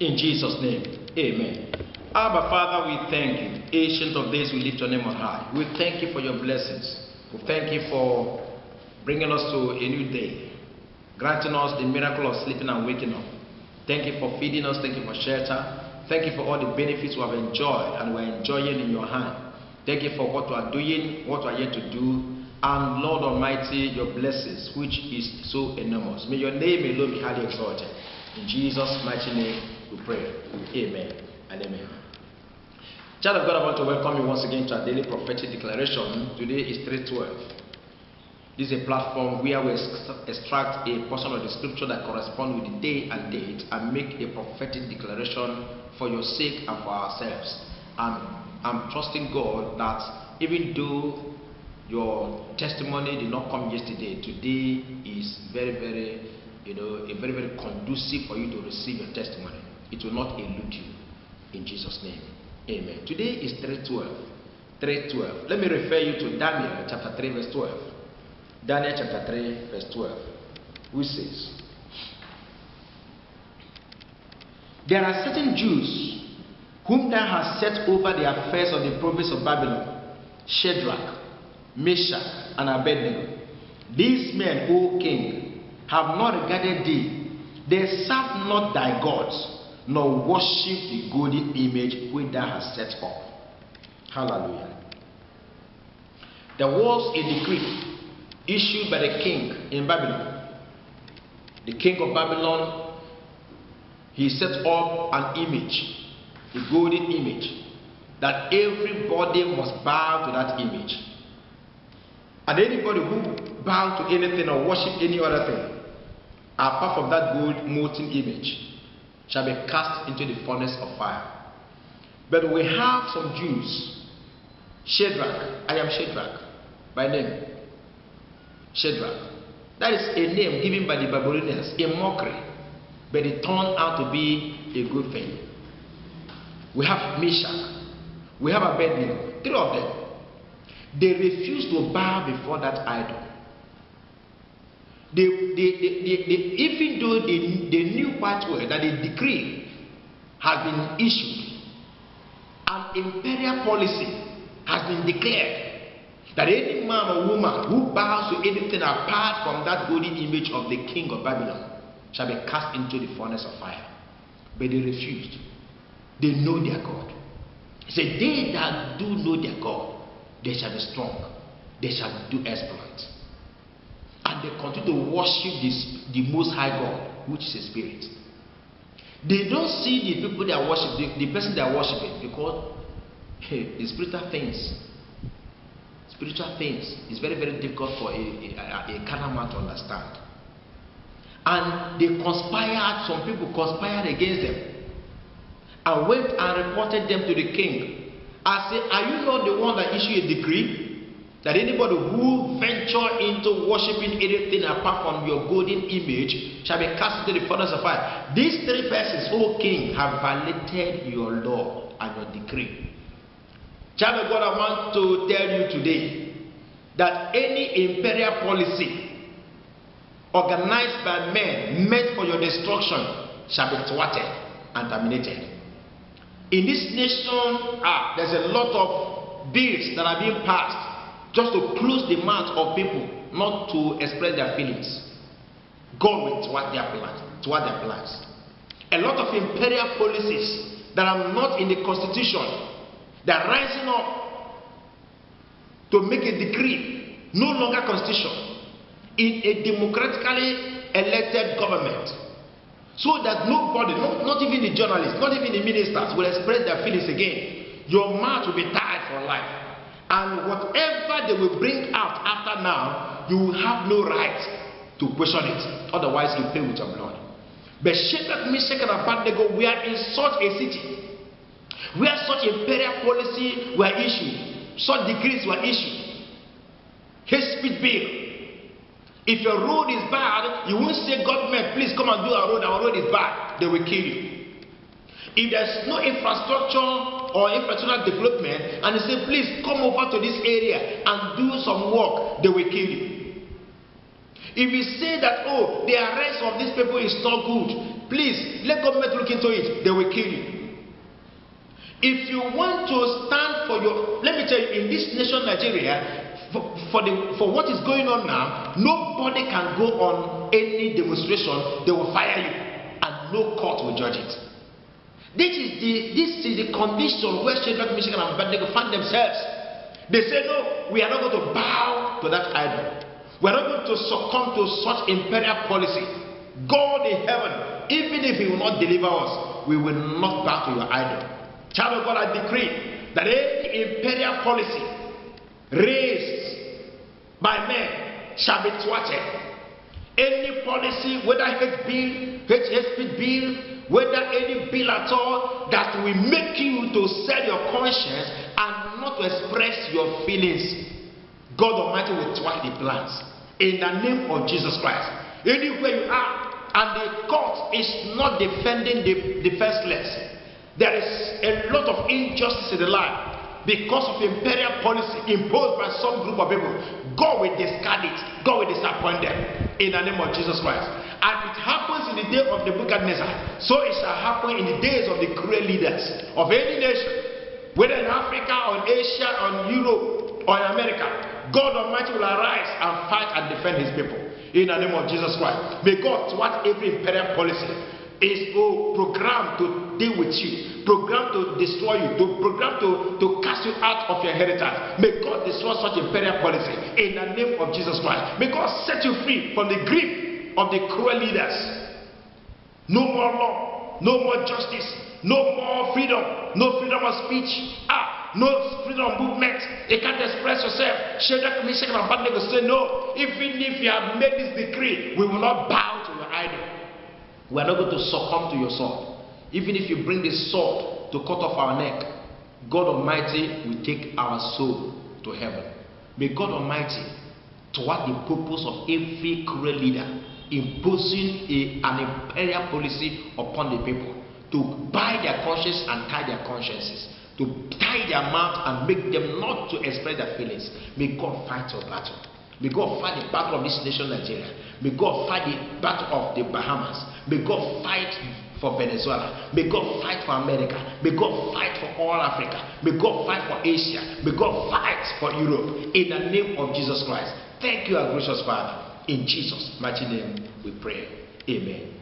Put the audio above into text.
In Jesus' name, amen. Abba, Father, we thank you. Ancient of days, we lift your name on high. We thank you for your blessings. We thank you for bringing us to a new day, granting us the miracle of sleeping and waking up. Thank you for feeding us. Thank you for shelter. Thank you for all the benefits we have enjoyed and we're enjoying in your hand. Thank you for what we are doing, what we are yet to do, and Lord Almighty, your blessings, which is so enormous. May your name alone be highly exalted. In Jesus' mighty name we pray. Amen and amen. Child of God, I want to welcome you once again to our daily prophetic declaration. Today is 3:12. This is a platform where we extract a portion of the scripture that corresponds with the day and date and make a prophetic declaration for your sake and for ourselves. I'm trusting God that even though your testimony did not come yesterday, today is very conducive for you to receive your testimony. It will not elude you. In Jesus' name, amen. Today is 3:12. 3:12. Let me refer you to Daniel chapter 3 verse 12. Daniel chapter 3 verse 12, which says, there are certain Jews whom thou hast set over the affairs of the province of Babylon, Shadrach, Meshach, and Abednego. These men, O king, have not regarded thee. They serve not thy gods, nor worship the golden image which thou hast set up. Hallelujah. There was a decree issued by the king in Babylon. The king of Babylon, he set up an image, the golden image, that everybody must bow to that image. And anybody who bow to anything or worship any other thing, apart from that gold molten image, shall be cast into the furnace of fire. But we have some Jews, Shadrach, I am Shadrach by name. Shadrach. That is a name given by the Babylonians, a mockery, but it turned out to be a good thing. We have Meshach, we have Abednego, three of them. They refused to bow before that idol. Even though they knew quite well that a decree has been issued, an imperial policy has been declared, that any man or woman who bows to anything apart from that golden image of the king of Babylon shall be cast into the furnace of fire. But they refused. They know their God. He said, they that do know their God, they shall be strong. They shall do exploits. And they continue to worship the Most High God, which is a spirit. They don't see the people they are worshiping, the person they are worshiping, because the spiritual things is very difficult for a carnal man to understand. And they conspired, some people conspired against them and went and reported them to the king and said, are you not the one that issued a decree that anybody who venture into worshiping anything apart from your golden image shall be cast into the furnace of fire? These three persons, O king, have violated your law and your decree. Child of God, I want to tell you today that any imperial policy organized by men meant for your destruction shall be thwarted and terminated. In this nation, there's a lot of bills that are being passed just to close the mouth of people not to express their feelings. God will thwart their plans. A lot of imperial policies that are not in the constitution, they are rising up to make a decree no longer constitution in a democratically elected government, so that nobody, not even the journalists, not even the ministers, will express their feelings again. Your mouth will be tied for life, and whatever they will bring out after now, you will have no right to question it. Otherwise, you pay with your blood. But Shadrach, Meshach, and Abednego were in such a city where such imperial policy were issued, such decrees were issued. Hate speech bill. If your road is bad, you won't say, government, please come and do our road is bad. They will kill you. If there's no infrastructure or infrastructural development, and they say, please come over to this area and do some work, they will kill you. If you say that, oh, the arrest of these people is not good, please let government look into it. They will kill you. If you want to stand for your, let me tell you, in this nation Nigeria, for what is going on now, nobody can go on any demonstration. They will fire you, and no court will judge it. This is the condition where Shadrach, Meshach, and Abednego find themselves. They say, no, we are not going to bow to that idol. We are not going to succumb to such imperial policy. God in heaven, even if He will not deliver us, we will not bow to your idol. Child of God, I decree that any imperial policy raised by men shall be thwarted. Any policy, whether hate speech bill, whether any bill at all that will make you to sell your conscience and not to express your feelings, God Almighty will thwart the plans in the name of Jesus Christ. Anywhere you are and the court is not defending the defenseless, there is a lot of injustice in the land because of imperial policy imposed by some group of people. God will discard it. God will disappoint them in the name of Jesus Christ. And it happens in the day of Nebuchadnezzar, so it shall happen in the days of the cruel leaders of any nation, whether in Africa or in Asia or in Europe or in America. God Almighty will arise and fight and defend His people in the name of Jesus Christ. May God thwart every imperial policy is programmed to deal with you, programmed to destroy you, programmed to cast you out of your inheritance. May God destroy such imperial policy in the name of Jesus Christ. May God set you free from the grip of the cruel leaders. No more law, no more justice, no more freedom, no freedom of speech, no freedom of movement. You can't express yourself. Shadrach, Meshach, and Abednego say, no, even if you have made this decree, we will not bow to your idol. We are not going to succumb to your sword. Even if you bring this sword to cut off our neck, God Almighty will take our soul to heaven. May God Almighty thwart the purpose of every cruel leader imposing an imperial policy upon the people to buy their conscience and tie their consciences, to tie their mouth and make them not to express their feelings. May God fight your battle. May God fight the battle of this nation Nigeria. May God fight the battle of the Bahamas. May God fight for Venezuela. May God fight for America. May God fight for all Africa. May God fight for Asia. May God fight for Europe. In the name of Jesus Christ. Thank you, our gracious Father. In Jesus' mighty name we pray. Amen.